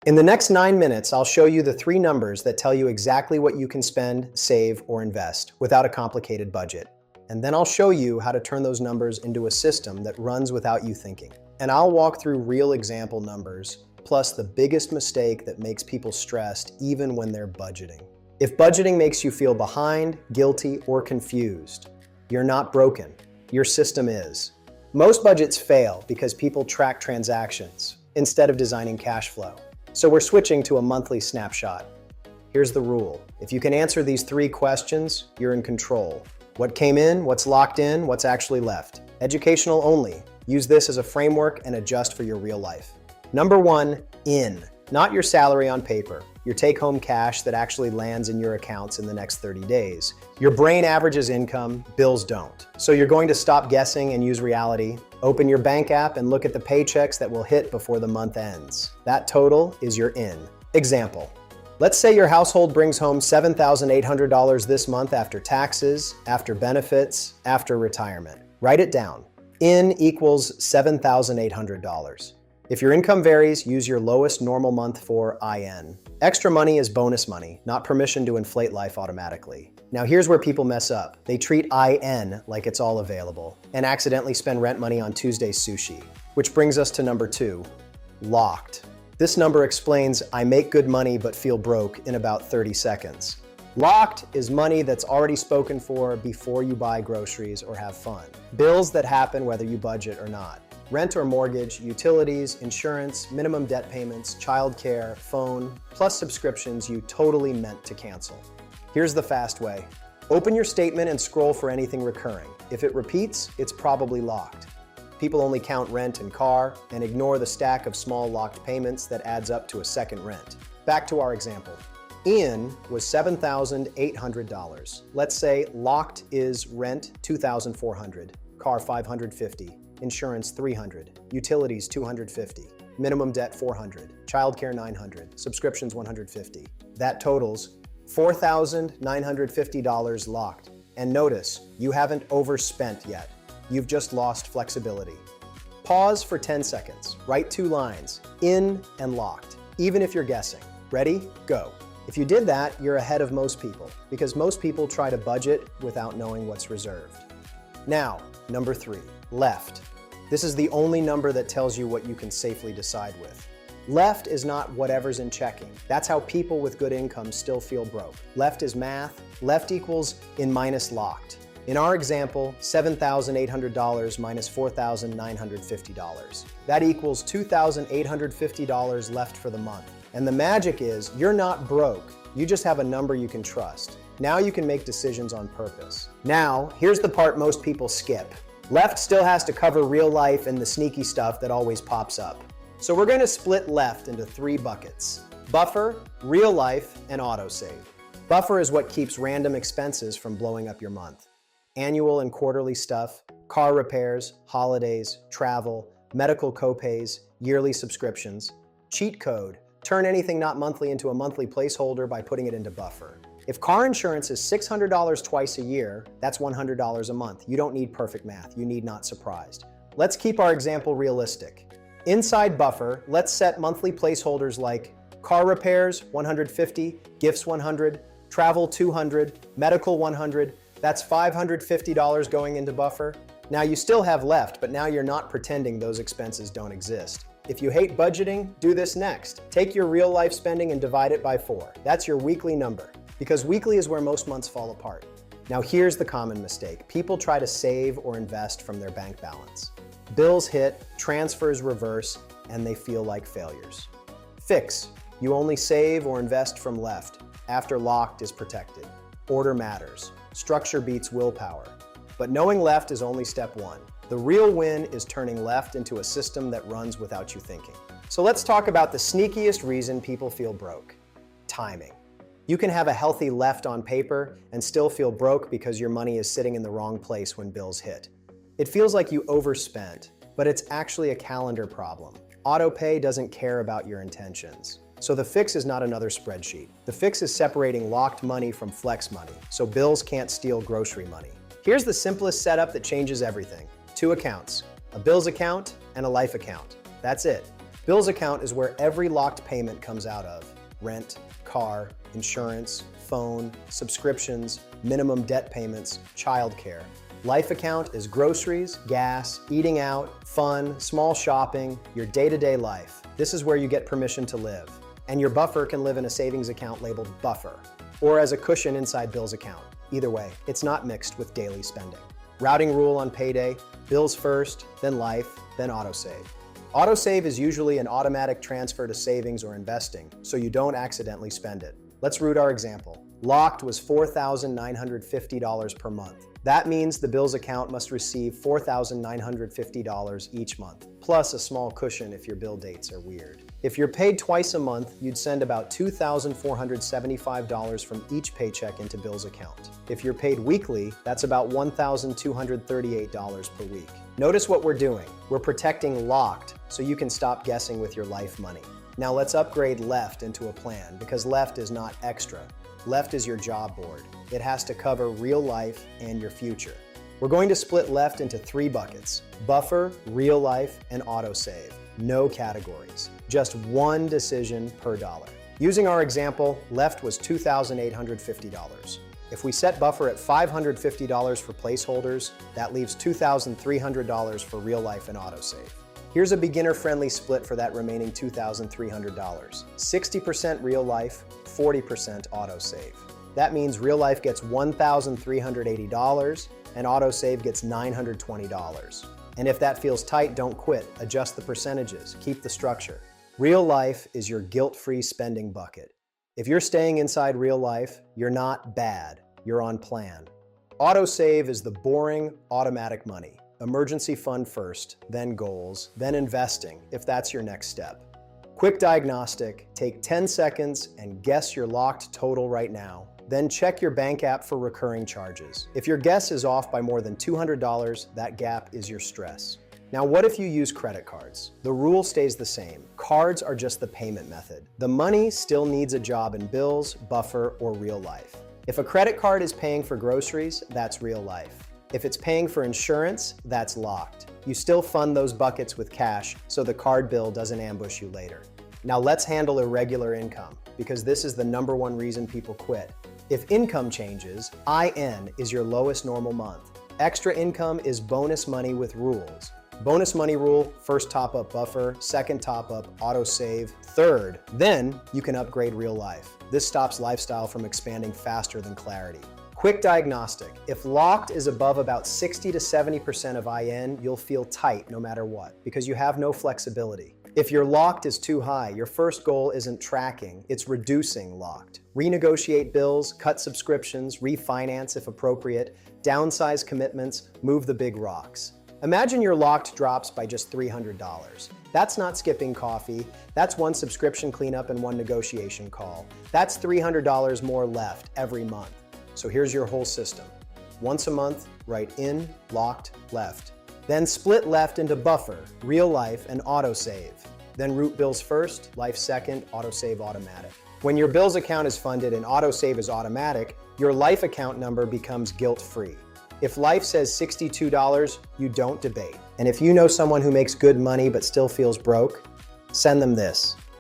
In the next 9 minutes, I'll show you the 3 numbers that tell you exactly what you can spend, save, or invest without a complicated budget. And then I'll show you how to turn those numbers into a system that runs without you thinking. And I'll walk through real example numbers, plus the biggest mistake that makes people stressed even when they're budgeting. If budgeting makes you feel behind, guilty, or confused, you're not broken. Your system is. Most budgets fail because people track transactions instead of designing cash flow. So we're switching to a monthly snapshot. Here's the rule. If you can answer these 3 questions, you're in control. What came in, what's locked in, what's actually left. Educational only. Use this as a framework and adjust for your real life. Number 1, in. Not your salary on paper, your take-home cash that actually lands in your accounts in the next 30 days. Your brain averages income, bills don't. So you're going to stop guessing and use reality. Open your bank app and look at the paychecks that will hit before the month ends. That total is your in. Example. Let's say your household brings home $7,800 this month after taxes, after benefits, after retirement. Write it down. In equals $7,800. If your income varies, use your lowest normal month for IN. Extra money is bonus money, not permission to inflate life automatically. Now here's where people mess up. They treat IN like it's all available and accidentally spend rent money on Tuesday's sushi. Which brings us to number 2, locked. This number explains I make good money but feel broke in about 30 seconds. Locked is money that's already spoken for before you buy groceries or have fun. Bills that happen whether you budget or not. Rent or mortgage, utilities, insurance, minimum debt payments, childcare, phone, plus subscriptions you totally meant to cancel. Here's the fast way. Open your statement and scroll for anything recurring. If it repeats, it's probably locked. People only count rent and car and ignore the stack of small locked payments that adds up to a second rent. Back to our example. In was $7,800. Let's say locked is rent $2,400, car $550. Insurance $300, utilities $250, minimum debt $400, childcare $900, subscriptions $150. That totals $4,950 locked. And notice, you haven't overspent yet. You've just lost flexibility. Pause for 10 seconds. Write 2 lines, in and locked, even if you're guessing. Ready? Go. If you did that, you're ahead of most people, because most people try to budget without knowing what's reserved. Now, number 3, left. This is the only number that tells you what you can safely decide with. Left is not whatever's in checking. That's how people with good income still feel broke. Left is math. Left equals in minus locked. In our example, $7,800 minus $4,950. That equals $2,850 left for the month. And the magic is, you're not broke. You just have a number you can trust. Now you can make decisions on purpose. Now, here's the part most people skip. Left still has to cover real life and the sneaky stuff that always pops up. So we're going to split left into 3 buckets. Buffer, real life, and autosave. Buffer is what keeps random expenses from blowing up your month. Annual and quarterly stuff, car repairs, holidays, travel, medical copays, yearly subscriptions. Cheat code, turn anything not monthly into a monthly placeholder by putting it into buffer. If car insurance is $600 twice a year, that's $100 a month. You don't need perfect math. You need not surprised. Let's keep our example realistic. Inside buffer, let's set monthly placeholders like car repairs, $150, gifts $100, travel $200, medical $100. That's $550 going into buffer. Now you still have left, but now you're not pretending those expenses don't exist. If you hate budgeting, do this next. Take your real life spending and divide it by 4. That's your weekly number. Because weekly is where most months fall apart. Now here's the common mistake. People try to save or invest from their bank balance. Bills hit, transfers reverse, and they feel like failures. Fix. You only save or invest from left. After locked is protected. Order matters. Structure beats willpower. But knowing left is only step 1. The real win is turning left into a system that runs without you thinking. So let's talk about the sneakiest reason people feel broke. Timing. You can have a healthy left on paper and still feel broke because your money is sitting in the wrong place when bills hit. It feels like you overspent, but it's actually a calendar problem. Autopay doesn't care about your intentions. So the fix is not another spreadsheet. The fix is separating locked money from flex money, so bills can't steal grocery money. Here's the simplest setup that changes everything. 2 accounts, a bills account and a life account. That's it. Bills account is where every locked payment comes out of. Rent, car, insurance, phone, subscriptions, minimum debt payments, childcare. Life account is groceries, gas, eating out, fun, small shopping, your day-to-day life. This is where you get permission to live. And your buffer can live in a savings account labeled buffer, or as a cushion inside bills account. Either way, it's not mixed with daily spending. Routing rule on payday: bills first, then life, then autosave. Autosave is usually an automatic transfer to savings or investing, so you don't accidentally spend it. Let's root our example. Locked was $4,950 per month. That means the bills account must receive $4,950 each month, plus a small cushion if your bill dates are weird. If you're paid twice a month, you'd send about $2,475 from each paycheck into bills account. If you're paid weekly, that's about $1,238 per week. Notice what we're doing. We're protecting locked so you can stop guessing with your life money. Now let's upgrade left into a plan, because left is not extra. Left is your job board. It has to cover real life and your future. We're going to split left into 3 buckets: buffer, real life, and autosave. No categories, just one decision per dollar. Using our example, left was $2,850. If we set buffer at $550 for placeholders, that leaves $2,300 for real life and autosave. Here's a beginner-friendly split for that remaining $2,300. 60% real life, 40% autosave. That means real life gets $1,380 and autosave gets $920. And if that feels tight, don't quit. Adjust the percentages. Keep the structure. Real life is your guilt-free spending bucket. If you're staying inside real life, you're not bad. You're on plan. Autosave is the boring, automatic money. Emergency fund first, then goals, then investing, if that's your next step. Quick diagnostic: take 10 seconds and guess your locked total right now. Then check your bank app for recurring charges. If your guess is off by more than $200, that gap is your stress. Now, what if you use credit cards? The rule stays the same. Cards are just the payment method. The money still needs a job in bills, buffer, or real life. If a credit card is paying for groceries, that's real life. If it's paying for insurance, that's locked. You still fund those buckets with cash so the card bill doesn't ambush you later. Now let's handle irregular income, because this is the #1 reason people quit. If income changes, IN is your lowest normal month. Extra income is bonus money with rules. Bonus money rule: first top up buffer, second top up autosave, third, then you can upgrade real life. This stops lifestyle from expanding faster than clarity. Quick diagnostic: if locked is above about 60 to 70% of IN, you'll feel tight no matter what, because you have no flexibility. If your locked is too high, your first goal isn't tracking, it's reducing locked. Renegotiate bills, cut subscriptions, refinance if appropriate, downsize commitments, move the big rocks. Imagine your locked drops by just $300. That's not skipping coffee. That's one subscription cleanup and one negotiation call. That's $300 more left every month. So here's your whole system. Once a month, write in, locked, left. Then split left into buffer, real life, and autosave. Then root bills first, life second, autosave automatic. When your bills account is funded and autosave is automatic, your life account number becomes guilt-free. If life says $62, you don't debate. And if you know someone who makes good money but still feels broke, send them this.